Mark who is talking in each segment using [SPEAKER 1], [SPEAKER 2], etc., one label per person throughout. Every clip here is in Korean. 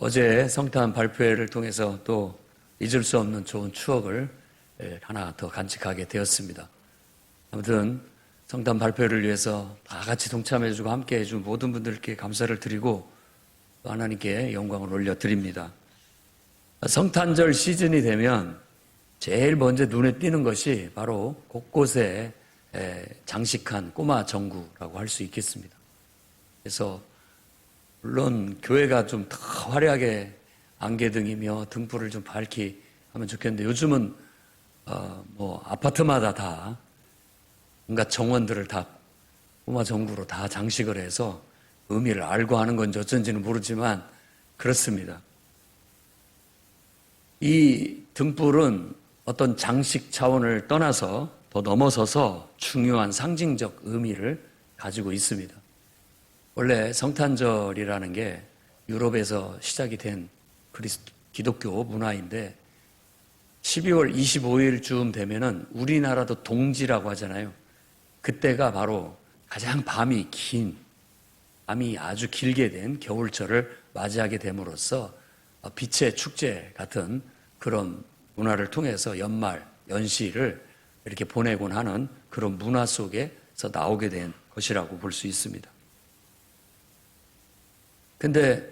[SPEAKER 1] 어제 성탄 발표회를 통해서 또 잊을 수 없는 좋은 추억을 하나 더 간직하게 되었습니다. 아무튼 성탄 발표를 위해서 다 같이 동참해주고 함께 해준 모든 분들께 감사를 드리고 또 하나님께 영광을 올려드립니다. 성탄절 시즌이 되면 제일 먼저 눈에 띄는 것이 바로 곳곳에 장식한 꼬마 전구라고 할 수 있겠습니다. 그래서 물론 교회가 좀 더 화려하게 안개등이며 등불을 좀 밝히 하면 좋겠는데 요즘은 아파트마다 다 온갖 정원들을 다 꼬마 전구로 다 장식을 해서 의미를 알고 하는 건지 어쩐지는 모르지만 그렇습니다. 이 등불은 어떤 장식 차원을 떠나서 더 넘어서서 중요한 상징적 의미를 가지고 있습니다. 원래 성탄절이라는 게 유럽에서 시작이 된 기독교 문화인데 12월 25일쯤 되면은 우리나라도 동지라고 하잖아요. 그때가 바로 가장 밤이 아주 길게 된 겨울철을 맞이하게 됨으로써 빛의 축제 같은 그런 문화를 통해서 연말, 연시를 이렇게 보내곤 하는 그런 문화 속에서 나오게 된 것이라고 볼 수 있습니다. 근데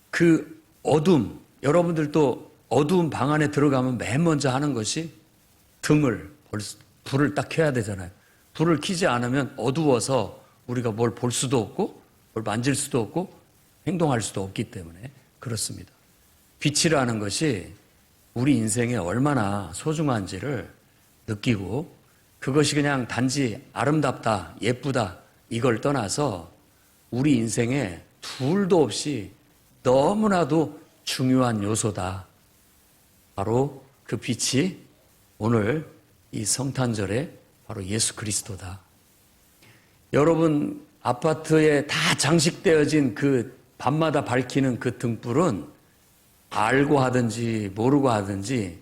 [SPEAKER 1] 그 어둠, 여러분들도 어두운 방 안에 들어가면 맨 먼저 하는 것이 불을 딱 켜야 되잖아요. 불을 켜지 않으면 어두워서 우리가 뭘 볼 수도 없고 뭘 만질 수도 없고 행동할 수도 없기 때문에 그렇습니다. 빛이라는 것이 우리 인생에 얼마나 소중한지를 느끼고 그것이 그냥 단지 아름답다, 예쁘다 이걸 떠나서 우리 인생에 둘도 없이 너무나도 중요한 요소다. 바로 그 빛이 오늘 이 성탄절에 바로 예수 그리스도다. 여러분 아파트에 다 장식되어진 그 밤마다 밝히는 그 등불은 알고 하든지 모르고 하든지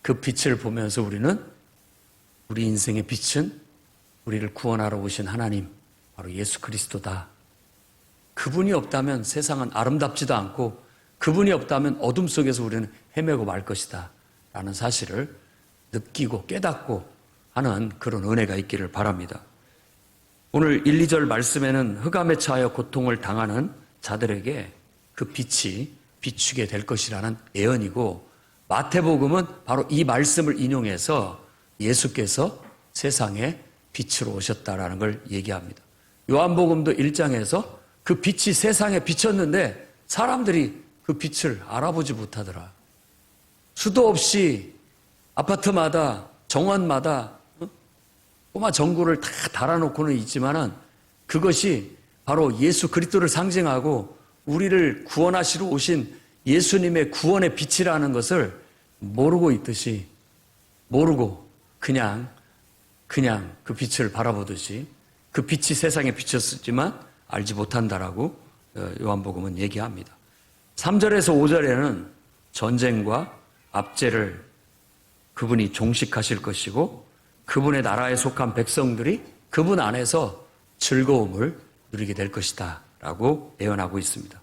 [SPEAKER 1] 그 빛을 보면서 우리는 우리 인생의 빛은 우리를 구원하러 오신 하나님 바로 예수 그리스도다. 그분이 없다면 세상은 아름답지도 않고 그분이 없다면 어둠 속에서 우리는 헤매고 말 것이다 라는 사실을 느끼고 깨닫고 하는 그런 은혜가 있기를 바랍니다. 오늘 1, 2절 말씀에는 흑암에 처하여 고통을 당하는 자들에게 그 빛이 비추게 될 것이라는 예언이고 마태복음은 바로 이 말씀을 인용해서 예수께서 세상에 빛으로 오셨다라는 걸 얘기합니다. 요한복음도 1장에서 그 빛이 세상에 비쳤는데 사람들이 그 빛을 알아보지 못하더라. 수도 없이 아파트마다 정원마다 꼬마 전구를 다 달아놓고는 있지만은 그것이 바로 예수 그리스도를 상징하고 우리를 구원하시러 오신 예수님의 구원의 빛이라는 것을 모르고 있듯이 모르고 그냥 그 빛을 바라보듯이 그 빛이 세상에 비쳤지만 알지 못한다라고 요한복음은 얘기합니다. 3절에서 5절에는 전쟁과 압제를 그분이 종식하실 것이고 그분의 나라에 속한 백성들이 그분 안에서 즐거움을 누리게 될 것이다 라고 예언하고 있습니다.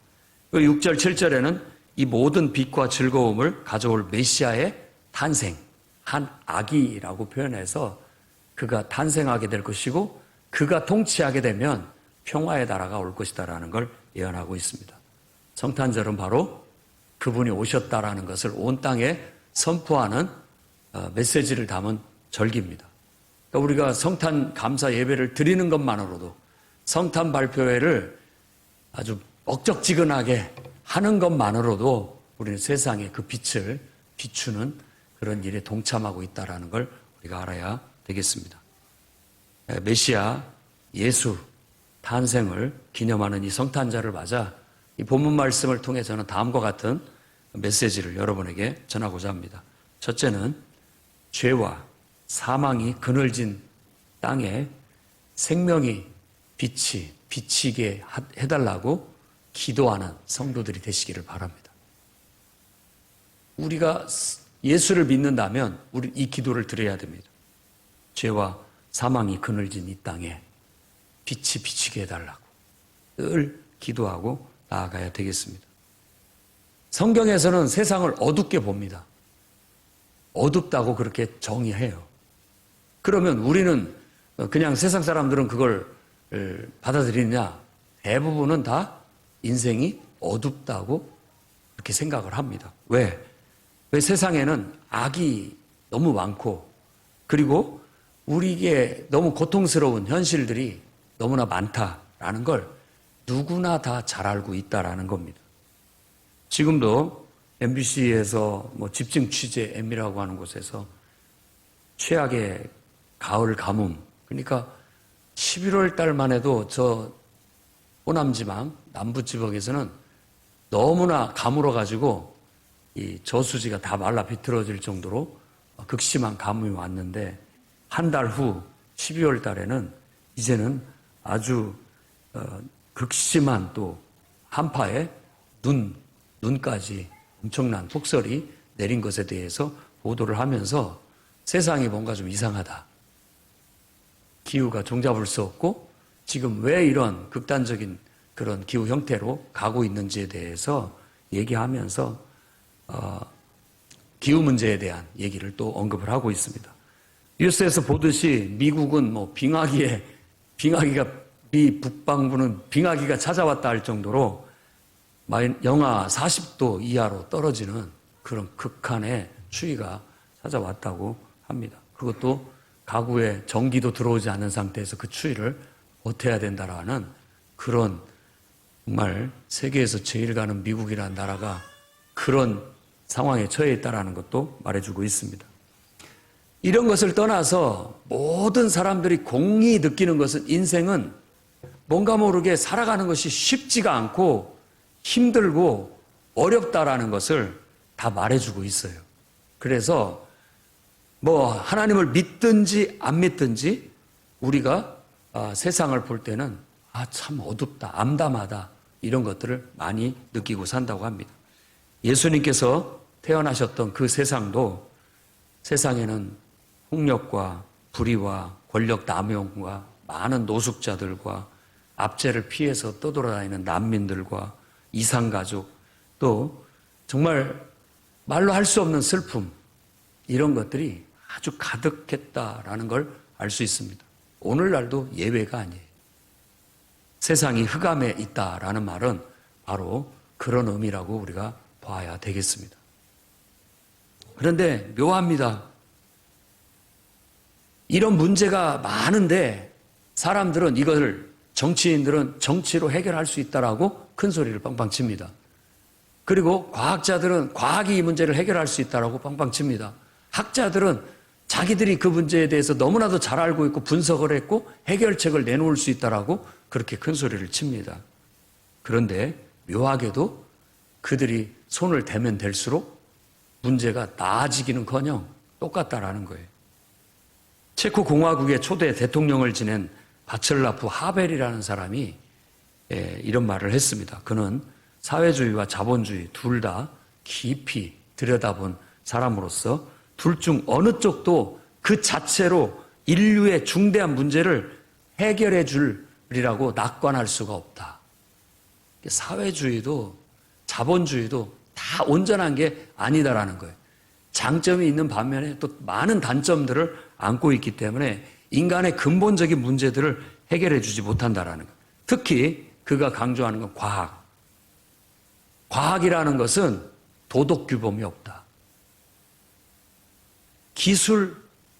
[SPEAKER 1] 6절, 7절에는 이 모든 빛과 즐거움을 가져올 메시아의 탄생, 한 아기라고 표현해서 그가 탄생하게 될 것이고 그가 통치하게 되면 평화의 나라가 올 것이다라는 걸 예언하고 있습니다. 성탄절은 바로 그분이 오셨다라는 것을 온 땅에 선포하는 메시지를 담은 절기입니다. 그러니까 우리가 성탄 감사 예배를 드리는 것만으로도 성탄 발표회를 아주 억적지근하게 하는 것만으로도 우리는 세상에 그 빛을 비추는 그런 일에 동참하고 있다는 걸 우리가 알아야 되겠습니다. 메시아 예수 탄생을 기념하는 이 성탄절을 맞아 이 본문 말씀을 통해 저는 다음과 같은 메시지를 여러분에게 전하고자 합니다. 첫째는 죄와 사망이 그늘진 땅에 생명이 빛이 비치게 해달라고 기도하는 성도들이 되시기를 바랍니다. 우리가 예수를 믿는다면 우리 이 기도를 드려야 됩니다. 죄와 사망이 그늘진 이 땅에 빛이 비치게 해달라고 늘 기도하고 나아가야 되겠습니다. 성경에서는 세상을 어둡게 봅니다. 어둡다고 그렇게 정의해요. 그러면 우리는 그냥 세상 사람들은 그걸 받아들이느냐? 대부분은 다 인생이 어둡다고 그렇게 생각을 합니다. 왜? 왜 세상에는 악이 너무 많고 그리고 우리에게 너무 고통스러운 현실들이 너무나 많다라는 걸 누구나 다 잘 알고 있다라는 겁니다. 지금도 MBC에서 집중 취재 M이라고 하는 곳에서 최악의 가을 가뭄, 그러니까 11월 달만 해도 저 호남지방 남부지방에서는 너무나 가물어가지고 이 저수지가 다 말라 비틀어질 정도로 극심한 가뭄이 왔는데 한 달 후 12월 달에는 이제는 아주 극심한 또 한파에 눈까지 엄청난 폭설이 내린 것에 대해서 보도를 하면서 세상이 뭔가 좀 이상하다. 기후가 종잡을 수 없고 지금 왜 이런 극단적인 그런 기후 형태로 가고 있는지에 대해서 얘기하면서 기후 문제에 대한 얘기를 또 언급을 하고 있습니다. 뉴스에서 보듯이 미국은 빙하기가 미 북방부는 빙하기가 찾아왔다 할 정도로 영하 40도 이하로 떨어지는 그런 극한의 추위가 찾아왔다고 합니다. 그것도 가구에 전기도 들어오지 않은 상태에서 그 추위를 버텨야 된다라는 그런 정말 세계에서 제일 가는 미국이라는 나라가 그런 상황에 처해 있다는 것도 말해주고 있습니다. 이런 것을 떠나서 모든 사람들이 공히 느끼는 것은 인생은 뭔가 모르게 살아가는 것이 쉽지가 않고 힘들고 어렵다라는 것을 다 말해주고 있어요. 그래서 하나님을 믿든지 안 믿든지 우리가 세상을 볼 때는 참 어둡다, 암담하다 이런 것들을 많이 느끼고 산다고 합니다. 예수님께서 태어나셨던 그 세상도 세상에는 폭력과 불의와 권력 남용과 많은 노숙자들과 압제를 피해서 떠돌아다니는 난민들과 이산가족 또 정말 말로 할 수 없는 슬픔 이런 것들이 아주 가득했다라는 걸 알 수 있습니다. 오늘날도 예외가 아니에요. 세상이 흑암에 있다라는 말은 바로 그런 의미라고 우리가 봐야 되겠습니다. 그런데 묘합니다. 이런 문제가 많은데 사람들은 정치인들은 정치로 해결할 수 있다라고 큰 소리를 빵빵 칩니다. 그리고 과학자들은 과학이 이 문제를 해결할 수 있다라고 빵빵 칩니다. 학자들은 자기들이 그 문제에 대해서 너무나도 잘 알고 있고 분석을 했고 해결책을 내놓을 수 있다라고 그렇게 큰 소리를 칩니다. 그런데 묘하게도 그들이 손을 대면 될수록 문제가 나아지기는커녕 똑같다라는 거예요. 체코 공화국의 초대 대통령을 지낸 바철라프 하벨이라는 사람이 이런 말을 했습니다. 그는 사회주의와 자본주의 둘 다 깊이 들여다본 사람으로서 둘 중 어느 쪽도 그 자체로 인류의 중대한 문제를 해결해 줄이라고 낙관할 수가 없다. 사회주의도 자본주의도 다 온전한 게 아니다라는 거예요. 장점이 있는 반면에 또 많은 단점들을 안고 있기 때문에 인간의 근본적인 문제들을 해결해 주지 못한다라는 거예요. 특히 그가 강조하는 건 과학. 과학이라는 것은 도덕 규범이 없다. 기술,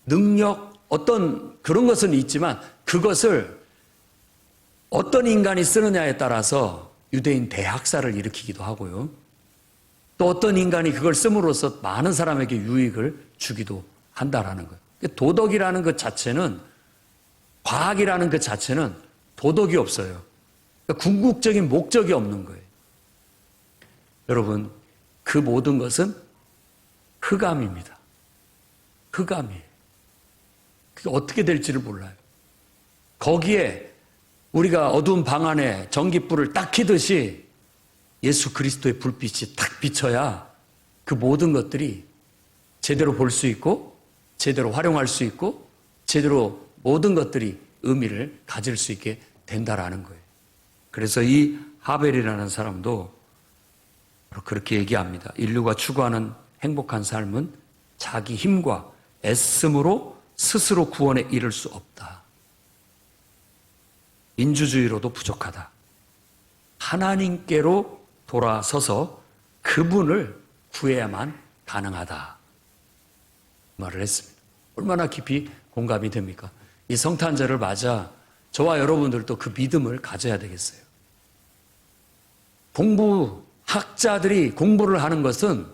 [SPEAKER 1] 능력, 어떤 그런 것은 있지만 그것을 어떤 인간이 쓰느냐에 따라서 유대인 대학살을 일으키기도 하고요. 또 어떤 인간이 그걸 씀으로써 많은 사람에게 유익을 주기도 한다라는 거예요. 도덕이라는 것 자체는, 과학이라는 것 자체는 도덕이 없어요. 그러니까 궁극적인 목적이 없는 거예요. 여러분, 그 모든 것은 흑암입니다. 흑암이에요. 그게 어떻게 될지를 몰라요. 거기에 우리가 어두운 방 안에 전깃불을 딱 켜듯이 예수 그리스도의 불빛이 딱 비쳐야 그 모든 것들이 제대로 볼 수 있고 제대로 활용할 수 있고 제대로 모든 것들이 의미를 가질 수 있게 된다라는 거예요. 그래서 이 하벨이라는 사람도 그렇게 얘기합니다. 인류가 추구하는 행복한 삶은 자기 힘과 애씀으로 스스로 구원에 이를 수 없다. 민주주의로도 부족하다. 하나님께로 돌아서서 그분을 구해야만 가능하다. 말을 했습니다. 얼마나 깊이 공감이 됩니까? 이 성탄절을 맞아 저와 여러분들도 그 믿음을 가져야 되겠어요. 학자들이 공부를 하는 것은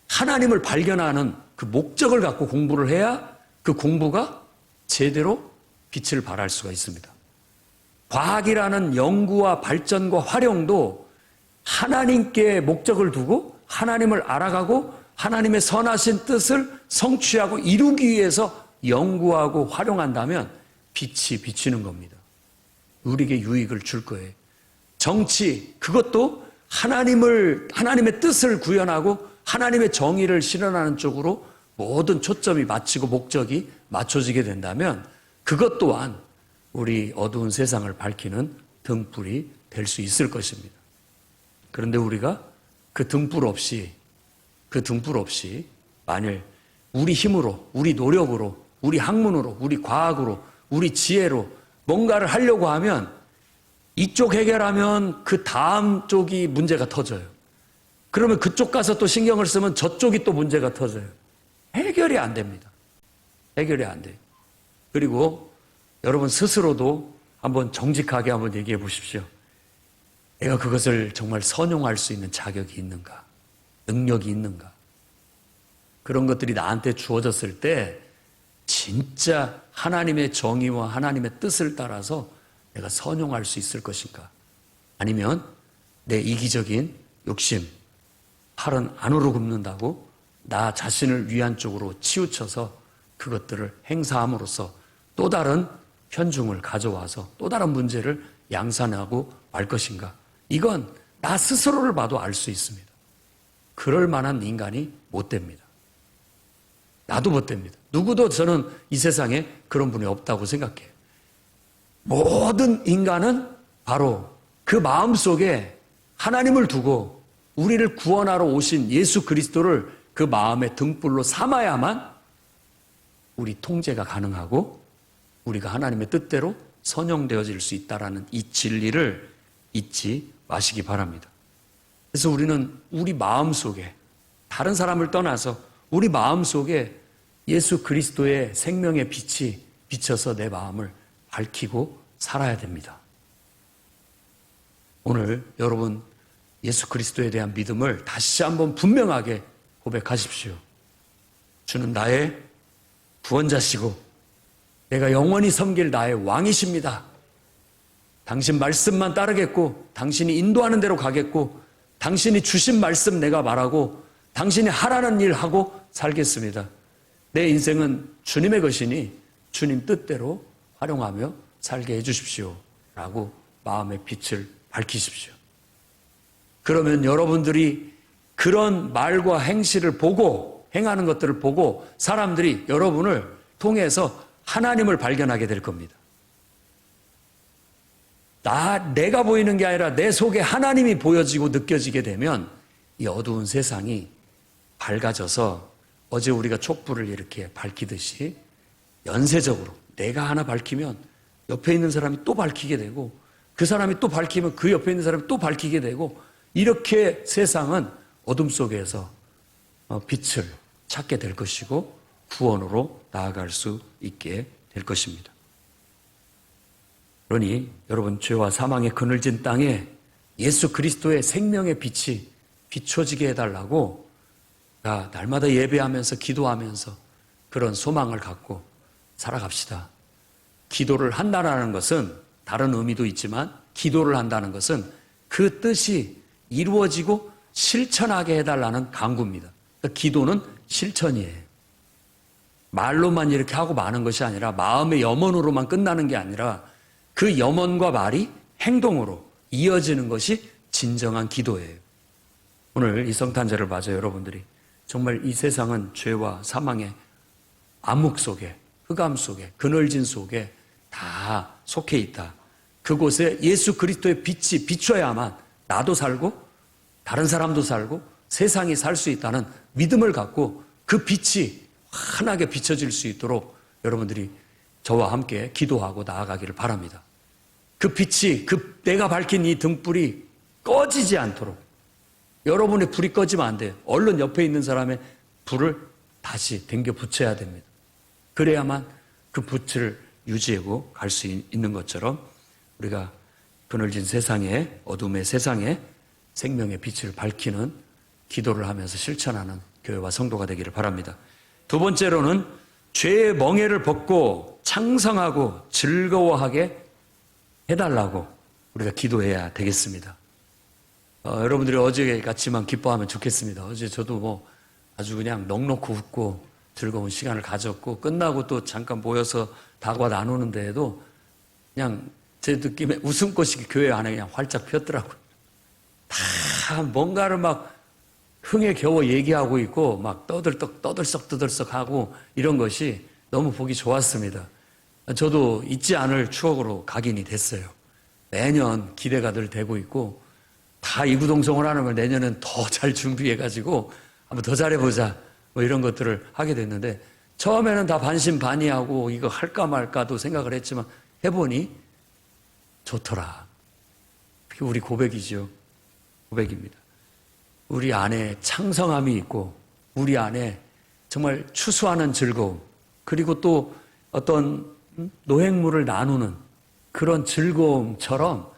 [SPEAKER 1] 하나님을 발견하는 그 목적을 갖고 공부를 해야 그 공부가 제대로 빛을 발할 수가 있습니다. 과학이라는 연구와 발전과 활용도 하나님께 목적을 두고 하나님을 알아가고 하나님의 선하신 뜻을 성취하고 이루기 위해서 연구하고 활용한다면 빛이 비치는 겁니다. 우리에게 유익을 줄 거예요. 정치, 그것도 하나님의 뜻을 구현하고 하나님의 정의를 실현하는 쪽으로 모든 초점이 맞추고 목적이 맞춰지게 된다면 그것 또한 우리 어두운 세상을 밝히는 등불이 될 수 있을 것입니다. 그런데 우리가 그 등불 없이 만일 우리 힘으로, 우리 노력으로, 우리 학문으로, 우리 과학으로, 우리 지혜로 뭔가를 하려고 하면 이쪽 해결하면 그 다음 쪽이 문제가 터져요. 그러면 그쪽 가서 또 신경을 쓰면 저쪽이 또 문제가 터져요. 해결이 안 됩니다. 해결이 안 돼요. 그리고 여러분 스스로도 한번 정직하게 한번 얘기해 보십시오. 내가 그것을 정말 선용할 수 있는 자격이 있는가? 능력이 있는가? 그런 것들이 나한테 주어졌을 때 진짜 하나님의 정의와 하나님의 뜻을 따라서 내가 선용할 수 있을 것인가? 아니면 내 이기적인 욕심, 팔은 안으로 굽는다고 나 자신을 위한 쪽으로 치우쳐서 그것들을 행사함으로써 또 다른 편중을 가져와서 또 다른 문제를 양산하고 말 것인가? 이건 나 스스로를 봐도 알 수 있습니다. 그럴 만한 인간이 못 됩니다. 나도 못 됩니다. 누구도 저는 이 세상에 그런 분이 없다고 생각해요. 모든 인간은 바로 그 마음속에 하나님을 두고 우리를 구원하러 오신 예수 그리스도를 그 마음의 등불로 삼아야만 우리 통제가 가능하고 우리가 하나님의 뜻대로 선용되어질 수 있다는 이 진리를 잊지 마시기 바랍니다. 그래서 우리는 우리 마음속에 다른 사람을 떠나서 우리 마음속에 예수 그리스도의 생명의 빛이 비쳐서 내 마음을 밝히고 살아야 됩니다. 오늘 여러분 예수 그리스도에 대한 믿음을 다시 한번 분명하게 고백하십시오. 주는 나의 구원자시고 내가 영원히 섬길 나의 왕이십니다. 당신 말씀만 따르겠고 당신이 인도하는 대로 가겠고 당신이 주신 말씀 내가 말하고 당신이 하라는 일 하고 살겠습니다. 내 인생은 주님의 것이니 주님 뜻대로 활용하며 살게 해주십시오 라고 마음의 빛을 밝히십시오. 그러면 여러분들이 그런 말과 행실을 보고 행하는 것들을 보고 사람들이 여러분을 통해서 하나님을 발견하게 될 겁니다. 내가 보이는 게 아니라 내 속에 하나님이 보여지고 느껴지게 되면 이 어두운 세상이 밝아져서 어제 우리가 촛불을 이렇게 밝히듯이 연쇄적으로 내가 하나 밝히면 옆에 있는 사람이 또 밝히게 되고 그 사람이 또 밝히면 그 옆에 있는 사람이 또 밝히게 되고 이렇게 세상은 어둠 속에서 빛을 찾게 될 것이고 구원으로 나아갈 수 있게 될 것입니다. 그러니 여러분 죄와 사망의 그늘진 땅에 예수 그리스도의 생명의 빛이 비춰지게 해달라고 날마다 예배하면서 기도하면서 그런 소망을 갖고 살아갑시다. 기도를 한다는 것은 다른 의미도 있지만 기도를 한다는 것은 그 뜻이 이루어지고 실천하게 해달라는 강구입니다. 그러니까 기도는 실천이에요. 말로만 이렇게 하고 마는 것이 아니라 마음의 염원으로만 끝나는 게 아니라 그 염원과 말이 행동으로 이어지는 것이 진정한 기도예요. 오늘 이 성탄절을 맞아 여러분들이 정말 이 세상은 죄와 사망의 암흑 속에 흑암 속에 그늘진 속에 다 속해 있다. 그곳에 예수 그리스도의 빛이 비춰야만 나도 살고 다른 사람도 살고 세상이 살 수 있다는 믿음을 갖고 그 빛이 환하게 비춰질 수 있도록 여러분들이 저와 함께 기도하고 나아가기를 바랍니다. 그 빛이, 내가 밝힌 이 등불이 꺼지지 않도록, 여러분의 불이 꺼지면 안 돼요. 얼른 옆에 있는 사람의 불을 다시 당겨 붙여야 됩니다. 그래야만 그 빛을 유지하고 갈 수 있는 것처럼 우리가 그늘진 세상에, 어둠의 세상에 생명의 빛을 밝히는 기도를 하면서 실천하는 교회와 성도가 되기를 바랍니다. 두 번째로는 죄의 멍에를 벗고 창성하고 즐거워하게 해달라고 우리가 기도해야 되겠습니다. 여러분들이 어제 같지만 기뻐하면 좋겠습니다. 어제 저도 아주 그냥 넋놓고 웃고 즐거운 시간을 가졌고, 끝나고 또 잠깐 모여서 다과 나누는 데에도 그냥 제 느낌에 웃음꽃이 교회 안에 그냥 활짝 폈더라고요. 다 뭔가를 막 흥에 겨워 얘기하고 있고 막 떠들썩 하고 이런 것이 너무 보기 좋았습니다. 저도 잊지 않을 추억으로 각인이 됐어요. 매년 기대가 늘 되고 있고, 다 이구동성을 하는 걸 내년엔 더 잘 준비해가지고 한번 더 잘해보자 이런 것들을 하게 됐는데, 처음에는 다 반신반의하고 이거 할까 말까도 생각을 했지만 해보니 좋더라. 그게 우리 고백이죠. 고백입니다. 우리 안에 창성함이 있고 우리 안에 정말 추수하는 즐거움, 그리고 또 어떤 노획물을 나누는 그런 즐거움처럼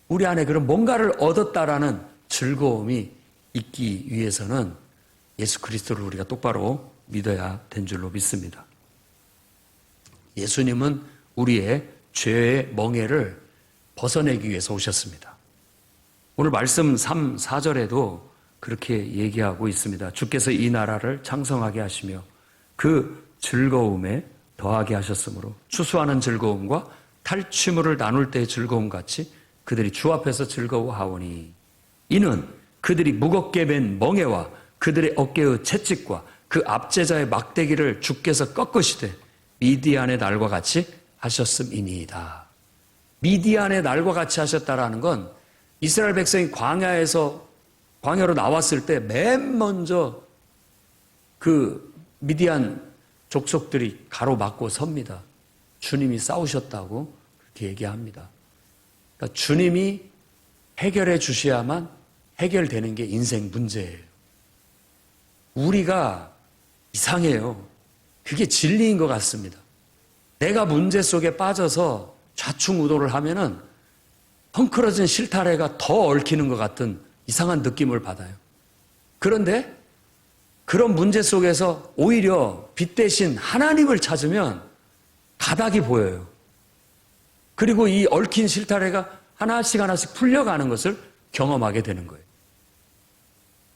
[SPEAKER 1] 우리 안에 그런 뭔가를 얻었다라는 즐거움이 있기 위해서는 예수 그리스도를 우리가 똑바로 믿어야 된 줄로 믿습니다. 예수님은 우리의 죄의 멍에를 벗어내기 위해서 오셨습니다. 오늘 말씀 3, 4절에도 그렇게 얘기하고 있습니다. 주께서 이 나라를 창성하게 하시며 그 즐거움에 더하게 하셨으므로 추수하는 즐거움과 탈취물을 나눌 때의 즐거움 같이 그들이 주 앞에서 즐거워하오니, 이는 그들이 무겁게 맨 멍에와 그들의 어깨의 채찍과 그 압제자의 막대기를 주께서 꺾으시되 미디안의 날과 같이 하셨음이니이다. 미디안의 날과 같이 하셨다라는 건 이스라엘 백성이 광야로 나왔을 때 맨 먼저 그 미디안 족속들이 가로막고 섭니다. 주님이 싸우셨다고 그렇게 얘기합니다. 그러니까 주님이 해결해 주셔야만 해결되는 게 인생 문제예요. 우리가 이상해요. 그게 진리인 것 같습니다. 내가 문제 속에 빠져서 좌충우돌을 하면은 헝클어진 실타래가 더 얽히는 것 같은 이상한 느낌을 받아요. 그런데 그런 문제 속에서 오히려 빛 대신 하나님을 찾으면 가닥이 보여요. 그리고 이 얽힌 실타래가 하나씩 풀려가는 것을 경험하게 되는 거예요.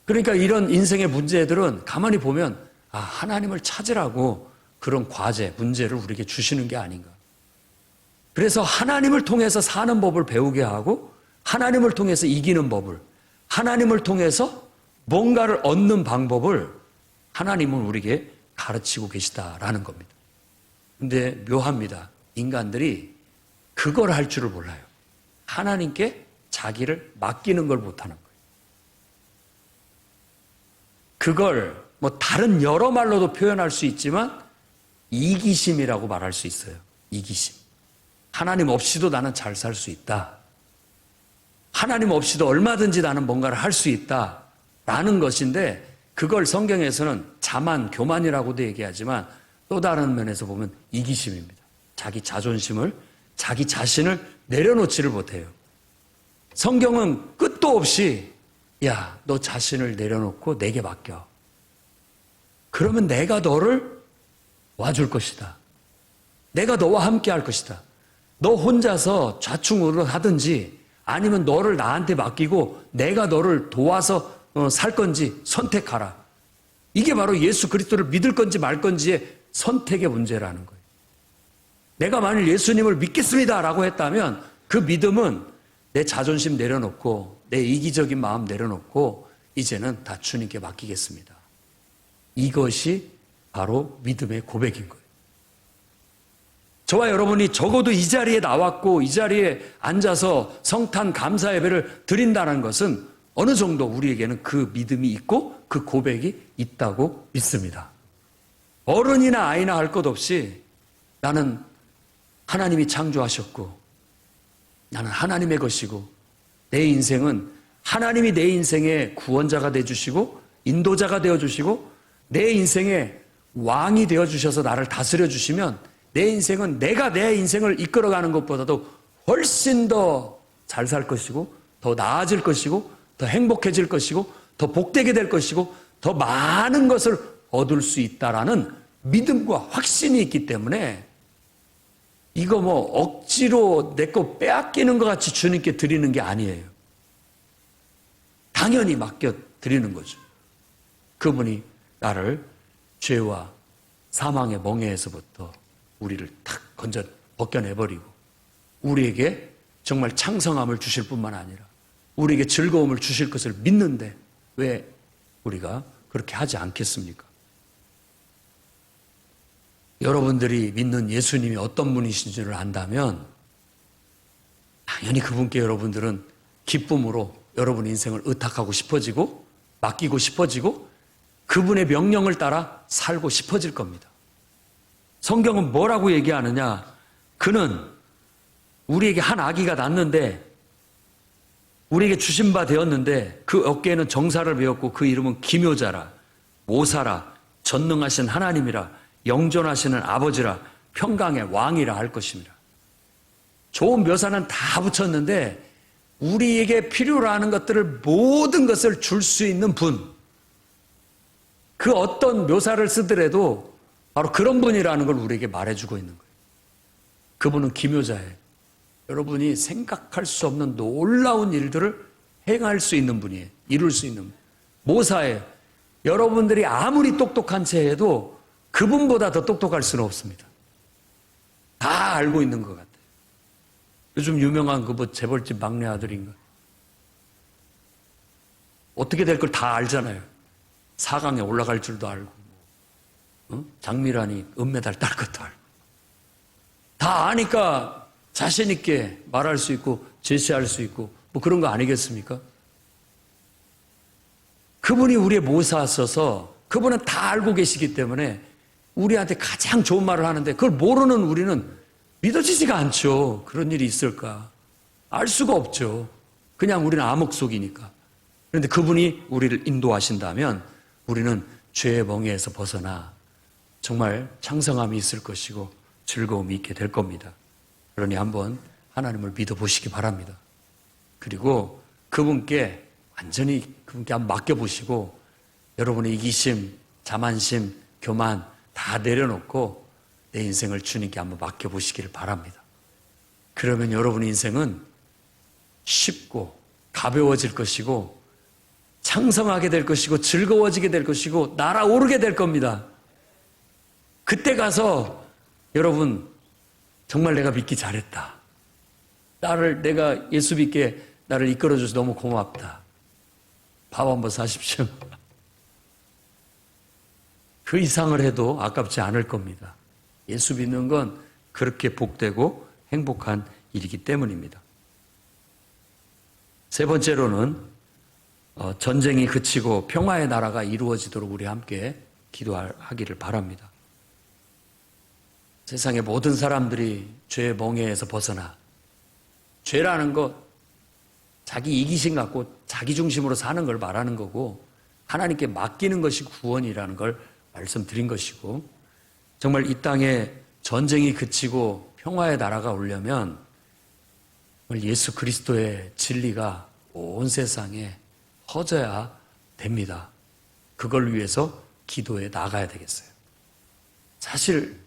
[SPEAKER 1] 그러니까 이런 인생의 문제들은 가만히 보면 하나님을 찾으라고 그런 과제, 문제를 우리에게 주시는 게 아닌가. 그래서 하나님을 통해서 사는 법을 배우게 하고, 하나님을 통해서 이기는 법을, 하나님을 통해서 뭔가를 얻는 방법을 하나님은 우리에게 가르치고 계시다라는 겁니다. 근데 묘합니다. 인간들이 그걸 할 줄을 몰라요. 하나님께 자기를 맡기는 걸 못하는 거예요. 그걸 다른 여러 말로도 표현할 수 있지만 이기심이라고 말할 수 있어요. 이기심. 하나님 없이도 나는 잘 살 수 있다. 하나님 없이도 얼마든지 나는 뭔가를 할 수 있다라는 것인데, 그걸 성경에서는 자만, 교만이라고도 얘기하지만 또 다른 면에서 보면 이기심입니다. 자기 자존심을, 자기 자신을 내려놓지를 못해요. 성경은 끝도 없이 야, 너 자신을 내려놓고 내게 맡겨. 그러면 내가 너를 와줄 것이다. 내가 너와 함께 할 것이다. 너 혼자서 좌충우돌 하든지 아니면 너를 나한테 맡기고 내가 너를 도와서 살 건지 선택하라. 이게 바로 예수 그리스도를 믿을 건지 말 건지의 선택의 문제라는 거예요. 내가 만일 예수님을 믿겠습니다라고 했다면 그 믿음은 내 자존심 내려놓고 내 이기적인 마음 내려놓고 이제는 다 주님께 맡기겠습니다. 이것이 바로 믿음의 고백인 거예요. 저와 여러분이 적어도 이 자리에 나왔고 이 자리에 앉아서 성탄 감사 예배를 드린다는 것은 어느 정도 우리에게는 그 믿음이 있고 그 고백이 있다고 믿습니다. 어른이나 아이나 할 것 없이 나는 하나님이 창조하셨고 나는 하나님의 것이고 내 인생은 하나님이 내 인생의 구원자가 되어주시고 인도자가 되어주시고 내 인생의 왕이 되어주셔서 나를 다스려 주시면 내 인생은 내가 내 인생을 이끌어가는 것보다도 훨씬 더 잘 살 것이고 더 나아질 것이고 더 행복해질 것이고 더 복되게 될 것이고 더 많은 것을 얻을 수 있다라는 믿음과 확신이 있기 때문에 이거 뭐 억지로 내 거 빼앗기는 것 같이 주님께 드리는 게 아니에요. 당연히 맡겨 드리는 거죠. 그분이 나를 죄와 사망의 멍에에서부터 우리를 탁 건져 벗겨내버리고 우리에게 정말 창성함을 주실 뿐만 아니라 우리에게 즐거움을 주실 것을 믿는데 왜 우리가 그렇게 하지 않겠습니까? 여러분들이 믿는 예수님이 어떤 분이신지를 안다면 당연히 그분께 여러분들은 기쁨으로 여러분 인생을 의탁하고 싶어지고 맡기고 싶어지고 그분의 명령을 따라 살고 싶어질 겁니다. 성경은 뭐라고 얘기하느냐? 그는 우리에게 한 아기가 낳았는데 우리에게 주신 바 되었는데 그 어깨에는 정사를 배웠고 그 이름은 기묘자라 모사라 전능하신 하나님이라 영존하시는 아버지라 평강의 왕이라 할 것입니다. 좋은 묘사는 다 붙였는데 우리에게 필요로 하는 것들을 모든 것을 줄 수 있는 분, 그 어떤 묘사를 쓰더라도 바로 그런 분이라는 걸 우리에게 말해주고 있는 거예요. 그분은 기묘자예요. 여러분이 생각할 수 없는 놀라운 일들을 행할 수 있는 분이에요. 이룰 수 있는 분. 모사예요. 여러분들이 아무리 똑똑한 채 해도 그분보다 더 똑똑할 수는 없습니다. 다 알고 있는 것 같아요. 요즘 유명한 그 뭐 재벌집 막내 아들인가. 어떻게 될 걸 다 알잖아요. 4강에 올라갈 줄도 알고, 장미란이 은메달 딸 것도 알고. 다 아니까 자신있게 말할 수 있고, 제시할 수 있고, 뭐 그런 거 아니겠습니까? 그분이 우리의 모사서서 그분은 다 알고 계시기 때문에 우리한테 가장 좋은 말을 하는데 그걸 모르는 우리는 믿어지지가 않죠. 그런 일이 있을까? 알 수가 없죠. 그냥 우리는 암흑 속이니까. 그런데 그분이 우리를 인도하신다면 우리는 죄의 멍에에서 벗어나 정말 창성함이 있을 것이고 즐거움이 있게 될 겁니다. 그러니 한번 하나님을 믿어보시기 바랍니다. 그리고 그분께 완전히 그분께 한번 맡겨보시고 여러분의 이기심, 자만심, 교만 다 내려놓고 내 인생을 주님께 한번 맡겨보시기를 바랍니다. 그러면 여러분의 인생은 쉽고 가벼워질 것이고 창성하게 될 것이고 즐거워지게 될 것이고 날아오르게 될 겁니다. 그때 가서 여러분 정말 내가 믿기 잘했다. 내가 예수 믿게 나를 이끌어줘서 너무 고맙다. 밥 한번 사십시오. 그 이상을 해도 아깝지 않을 겁니다. 예수 믿는 건 그렇게 복되고 행복한 일이기 때문입니다. 세 번째로는 전쟁이 그치고 평화의 나라가 이루어지도록 우리 함께 기도하기를 바랍니다. 세상의 모든 사람들이 죄의 멍에에서 벗어나 죄라는 것 자기 이기심 갖고 자기 중심으로 사는 걸 말하는 거고 하나님께 맡기는 것이 구원이라는 걸 말씀드린 것이고 정말 이 땅에 전쟁이 그치고 평화의 나라가 오려면 예수 그리스도의 진리가 온 세상에 퍼져야 됩니다. 그걸 위해서 기도에 나가야 되겠어요. 사실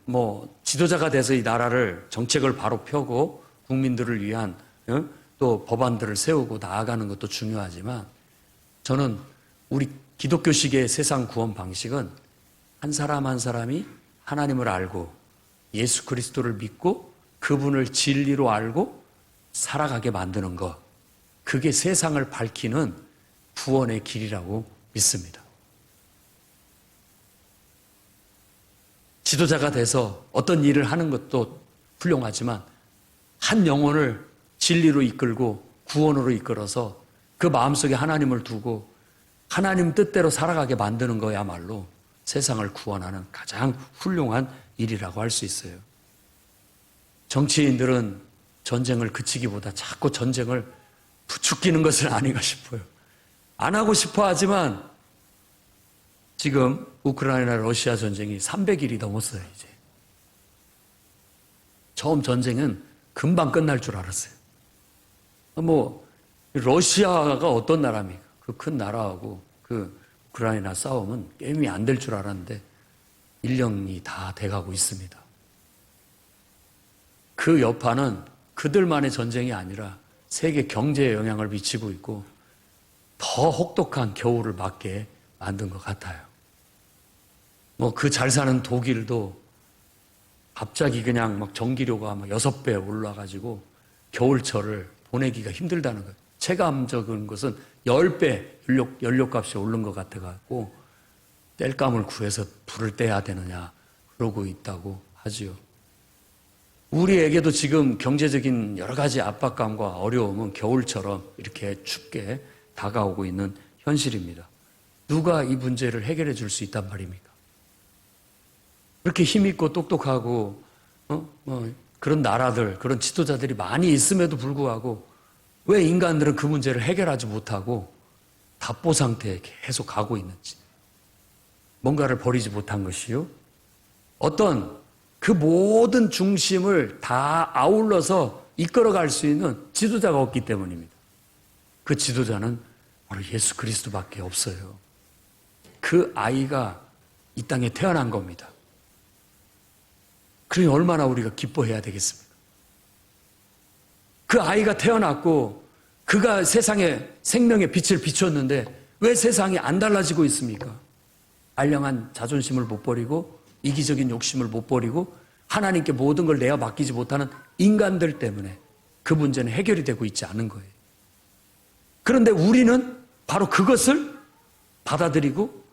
[SPEAKER 1] 지도자가 돼서 이 나라를 정책을 바로 펴고 국민들을 위한 또 법안들을 세우고 나아가는 것도 중요하지만 저는 우리 기독교식의 세상 구원 방식은 한 사람 한 사람이 하나님을 알고 예수 그리스도를 믿고 그분을 진리로 알고 살아가게 만드는 것, 그게 세상을 밝히는 구원의 길이라고 믿습니다. 지도자가 돼서 어떤 일을 하는 것도 훌륭하지만 한 영혼을 진리로 이끌고 구원으로 이끌어서 그 마음속에 하나님을 두고 하나님 뜻대로 살아가게 만드는 거야말로 세상을 구원하는 가장 훌륭한 일이라고 할 수 있어요. 정치인들은 전쟁을 그치기보다 자꾸 전쟁을 부추기는 것은 아닌가 싶어요. 안 하고 싶어 하지만 지금 우크라이나 러시아 전쟁이 300일이 넘었어요, 이제. 처음 전쟁은 금방 끝날 줄 알았어요. 러시아가 어떤 나라입니까? 그 큰 나라하고 그 우크라이나 싸움은 게임이 안 될 줄 알았는데 1년이 다 돼가고 있습니다. 그 여파는 그들만의 전쟁이 아니라 세계 경제에 영향을 미치고 있고 더 혹독한 겨울을 맞게 만든 것 같아요. 그 잘 사는 독일도 갑자기 그냥 막 전기료가 막 6배 올라가지고 겨울철을 보내기가 힘들다는 거예요. 체감적인 것은 10배 연료값이 오른 것 같아갖고 땔감을 구해서 불을 떼야 되느냐 그러고 있다고 하지요. 우리에게도 지금 경제적인 여러 가지 압박감과 어려움은 겨울처럼 이렇게 춥게 다가오고 있는 현실입니다. 누가 이 문제를 해결해 줄 수 있단 말입니까? 그렇게 힘있고 똑똑하고 그런 나라들, 그런 지도자들이 많이 있음에도 불구하고 왜 인간들은 그 문제를 해결하지 못하고 답보 상태에 계속 가고 있는지, 뭔가를 버리지 못한 것이요. 어떤 그 모든 중심을 다 아울러서 이끌어갈 수 있는 지도자가 없기 때문입니다. 그 지도자는 바로 예수 그리스도밖에 없어요. 그 아이가 이 땅에 태어난 겁니다. 그러니 얼마나 우리가 기뻐해야 되겠습니까? 그 아이가 태어났고 그가 세상에 생명의 빛을 비췄는데 왜 세상이 안 달라지고 있습니까? 알량한 자존심을 못 버리고 이기적인 욕심을 못 버리고 하나님께 모든 걸 내어 맡기지 못하는 인간들 때문에 그 문제는 해결이 되고 있지 않은 거예요. 그런데 우리는 바로 그것을 받아들이고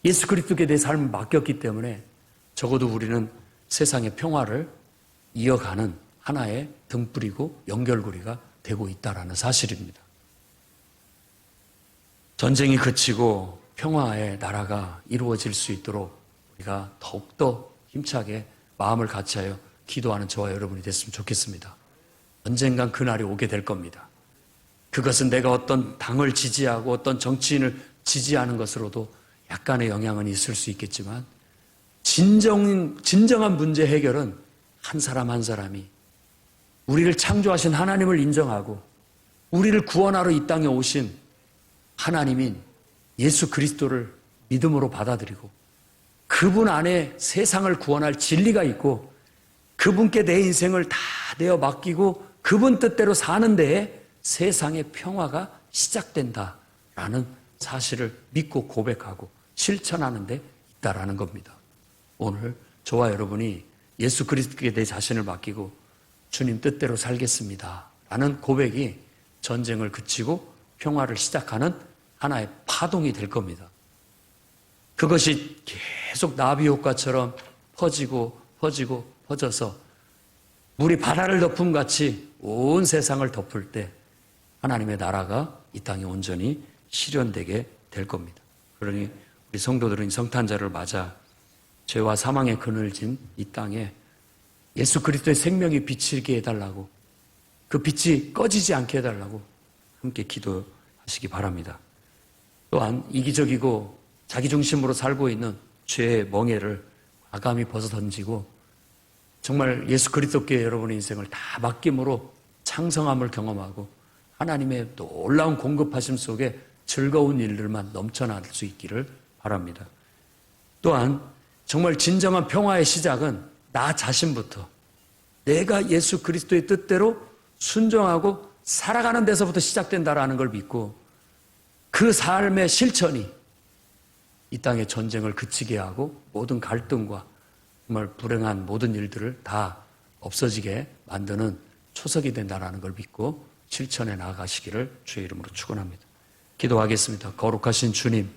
[SPEAKER 1] 예수 그리스도께 내 삶을 맡겼기 때문에 적어도 우리는 세상의 평화를 이어가는 하나의 등불이고 연결고리가 되고 있다는 사실입니다. 전쟁이 그치고 평화의 나라가 이루어질 수 있도록 우리가 더욱더 힘차게 마음을 같이하여 기도하는 저와 여러분이 됐으면 좋겠습니다. 언젠간 그날이 오게 될 겁니다. 그것은 내가 어떤 당을 지지하고 어떤 정치인을 지지하는 것으로도 약간의 영향은 있을 수 있겠지만 진정한 문제 해결은 한 사람 한 사람이 우리를 창조하신 하나님을 인정하고 우리를 구원하러 이 땅에 오신 하나님인 예수 그리스도를 믿음으로 받아들이고 그분 안에 세상을 구원할 진리가 있고 그분께 내 인생을 다 내어 맡기고 그분 뜻대로 사는 데에 세상의 평화가 시작된다라는 사실을 믿고 고백하고 실천하는 데 있다라는 겁니다. 오늘 저와 여러분이 예수 그리스도께 내 자신을 맡기고 주님 뜻대로 살겠습니다 라는 고백이 전쟁을 그치고 평화를 시작하는 하나의 파동이 될 겁니다. 그것이 계속 나비 효과처럼 퍼져서 물이 바다를 덮음같이 온 세상을 덮을 때 하나님의 나라가 이 땅에 온전히 실현되게 될 겁니다. 그러니 우리 성도들은 성탄절을 맞아 죄와 사망의 그늘진 이 땅에 예수 그리스도의 생명이 비치게 해달라고 그 빛이 꺼지지 않게 해달라고 함께 기도하시기 바랍니다. 또한 이기적이고 자기중심으로 살고 있는 죄의 멍에를 과감히 벗어던지고 정말 예수 그리스도께 여러분의 인생을 다 맡김으로 창성함을 경험하고 하나님의 놀라운 공급하심 속에 즐거운 일들만 넘쳐날 수 있기를 바랍니다. 또한 정말 진정한 평화의 시작은 나 자신부터 내가 예수 그리스도의 뜻대로 순종하고 살아가는 데서부터 시작된다라는 걸 믿고 그 삶의 실천이 이 땅의 전쟁을 그치게 하고 모든 갈등과 정말 불행한 모든 일들을 다 없어지게 만드는 초석이 된다라는 걸 믿고 실천해 나가시기를 주의 이름으로 축원합니다. 기도하겠습니다. 거룩하신 주님,